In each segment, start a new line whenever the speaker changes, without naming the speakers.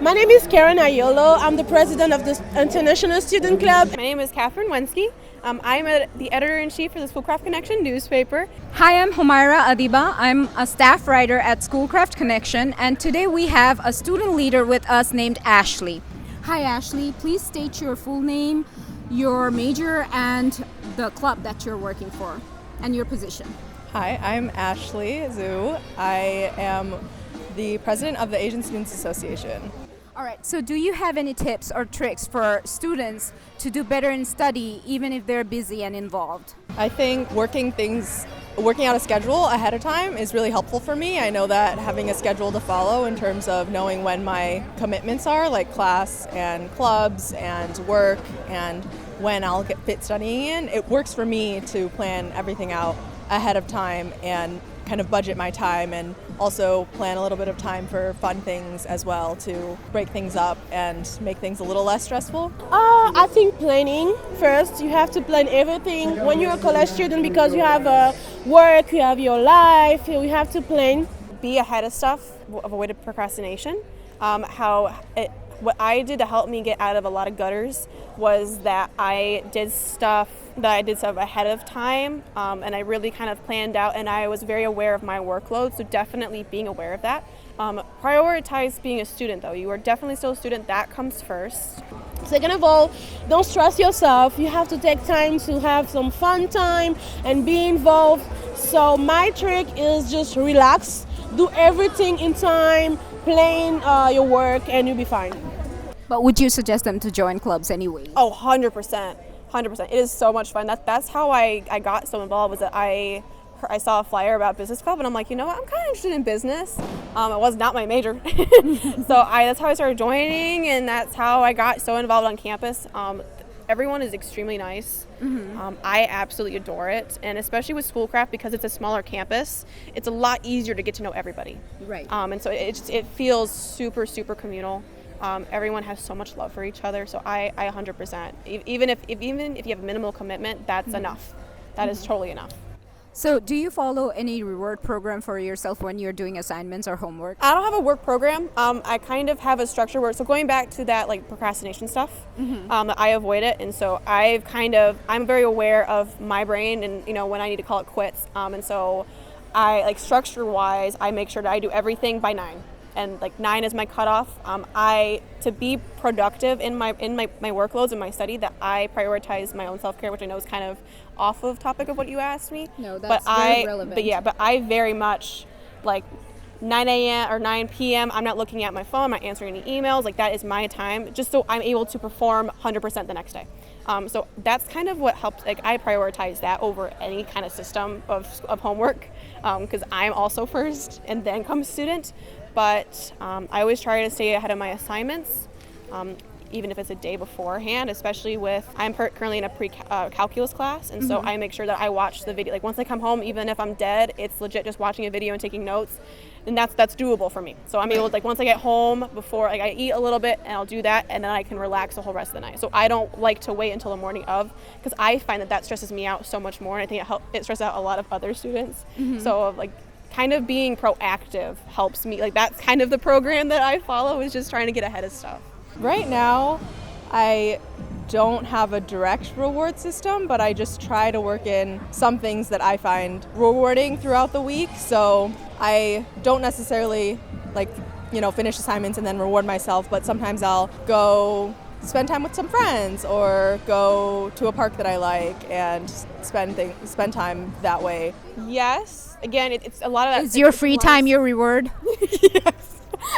My name is Karen Ayolo. I'm the president of the International Student Club.
My name is Catherine Wensky. I'm the editor-in-chief for the Schoolcraft Connection newspaper.
Hi, I'm Humaira Adiba. I'm a staff writer at Schoolcraft Connection, and today we have a student leader with us named Ashley. Hi, Ashley. Please state your full name, your major, and the club that you're working for, and your position.
Hi, I'm Ashley Zhu. I am the president of the Asian Students Association.
All right, so do you have any tips or tricks for students to do better in study even if they're busy and involved?
I think working out a schedule ahead of time is really helpful for me. I know that having a schedule to follow in terms of knowing when my commitments are, like class and clubs and work, and when I'll get fit studying in, it works for me to plan everything out ahead of time and kind of budget my time, and also plan a little bit of time for fun things as well to break things up and make things a little less stressful.
I think planning. First, you have to plan everything when you're a college student because you have work, you have your life, you have to plan.
Be ahead of stuff, avoid procrastination. What I did to help me get out of a lot of gutters was that I did stuff ahead of time, and I really kind of planned out, and I was very aware of my workload, so definitely being aware of that. Prioritize being a student though. You are definitely still a student, that comes first.
Second of all, don't stress yourself. You have to take time to have some fun time and be involved. So my trick is just relax, do everything in time, plan your work, and you'll be fine.
But would you suggest them to join clubs anyway?
Oh, 100%. 100%. It is so much fun. That's how I got so involved, was that I saw a flyer about business club, and I'm like, you know what, I'm kind of interested in business. It was not my major. So that's how I started joining, and that's how I got so involved on campus. Everyone is extremely nice. Mm-hmm. I absolutely adore it, and especially with Schoolcraft, because it's a smaller campus, it's a lot easier to get to know everybody.
Right.
And so it feels super, super communal. Everyone has so much love for each other, so I 100%. Even if you have minimal commitment, that's enough. That is totally enough.
So do you follow any reward program for yourself when you're doing assignments or homework?
I don't have a work program. I kind of have a structure where, so going back to that like procrastination stuff, I avoid it, and so I'm very aware of my brain and when I need to call it quits. And so I like structure-wise, I make sure that I do everything by 9. And like 9 is my cutoff. To be productive in my workloads and my study, that I prioritize my own self-care, which I know is kind of off of topic of what you asked me.
No, that's very relevant.
But I very much like 9 a.m. or 9 p.m. I'm not looking at my phone, I'm not answering any emails. Like that is my time, just so I'm able to perform 100% the next day. So that's kind of what helps. Like I prioritize that over any kind of system of homework, because I'm also first and then comes student. But I always try to stay ahead of my assignments, even if it's a day beforehand, especially I'm currently in a pre-calculus class, and so I make sure that I watch the video. Like once I come home, even if I'm dead, it's legit just watching a video and taking notes, and that's doable for me. So I'm able to, like once I get home, before like I eat a little bit, and I'll do that, and then I can relax the whole rest of the night. So I don't like to wait until the morning of, because I find that stresses me out so much more, and I think it stresses out a lot of other students. So like kind of being proactive helps me. Like that's kind of the program that I follow, is just trying to get ahead of stuff.
Right now, I don't have a direct reward system, but I just try to work in some things that I find rewarding throughout the week. So I don't necessarily finish assignments and then reward myself, but sometimes I'll go spend time with some friends or go to a park that I like and spend time that way.
Yes. Again, it's a lot of that.
Is your free time your reward?
Yes.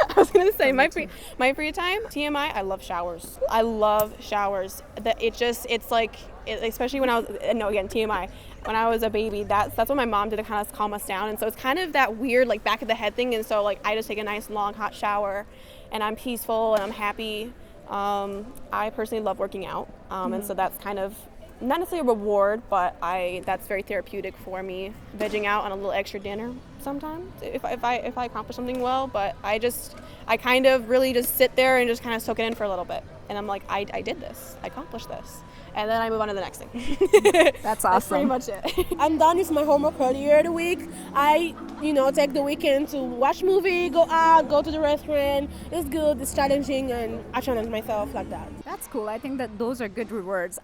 I was gonna say my free time. TMI. I love showers. I love showers. Especially when I was TMI. When I was a baby, that's what my mom did to kind of calm us down. And so it's kind of that weird like back of the head thing. And so like I just take a nice long hot shower, and I'm peaceful and I'm happy. I personally love working out, and so that's kind of not necessarily a reward, but that's very therapeutic for me. Vegging out on a little extra dinner sometimes if I accomplish something well, but I kind of really just sit there and just kind of soak it in for a little bit, and I'm like, I did this, I accomplished this, and then I move on to the next thing.
That's
That's pretty
awesome.
much it.
I'm done with my homework earlier in the week. I, take the weekend to watch movie, go out, go to the restaurant. It's good, it's challenging, and I challenge myself like that.
That's cool. I think that those are good rewards.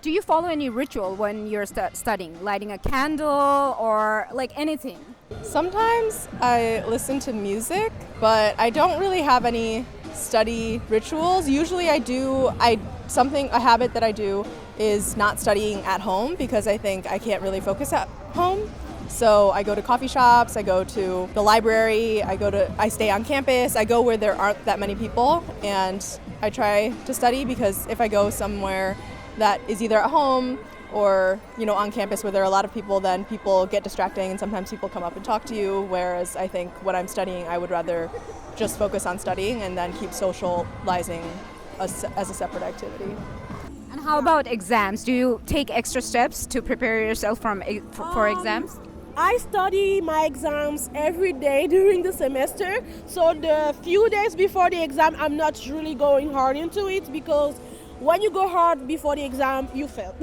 Do you follow any ritual when you're studying? Lighting a candle or like anything?
Sometimes I listen to music, but I don't really have any study rituals. Usually a habit that I do is not studying at home because I think I can't really focus at home. So I go to coffee shops, I go to the library, I stay on campus, I go where there aren't that many people, and I try to study because if I go somewhere that is either at home or on campus where there are a lot of people, then people get distracting and sometimes people come up and talk to you, whereas I think when I'm studying I would rather just focus on studying and then keep socializing as a separate activity.
And how about exams? Do you take extra steps to prepare yourself for exams?
I study my exams every day during the semester. So the few days before the exam, I'm not really going hard into it because when you go hard before the exam, you fail.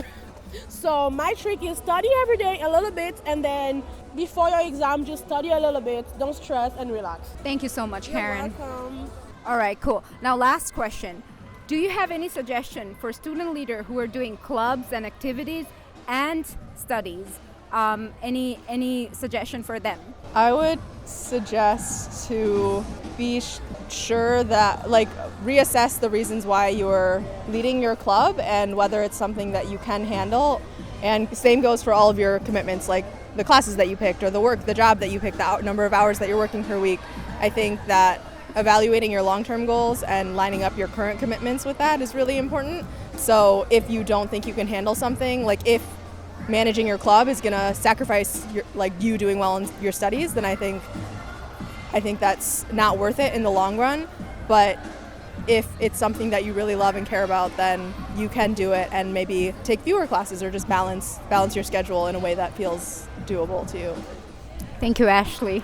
So my trick is study every day a little bit, and then before your exam, just study a little bit. Don't stress and relax.
Thank you so much, Karen.
You're welcome.
All right, cool. Now, last question. Do you have any suggestion for student leader who are doing clubs and activities and studies? Any suggestion for them?
I would suggest to be sure that, reassess the reasons why you're leading your club and whether it's something that you can handle. And same goes for all of your commitments, like the classes that you picked or the job that you picked, the number of hours that you're working per week. I think that evaluating your long-term goals and lining up your current commitments with that is really important. So if you don't think you can handle something, like if managing your club is going to sacrifice you doing well in your studies, then I think that's not worth it in the long run. But if it's something that you really love and care about, then you can do it and maybe take fewer classes or just balance your schedule in a way that feels doable to you.
Thank you, Ashley.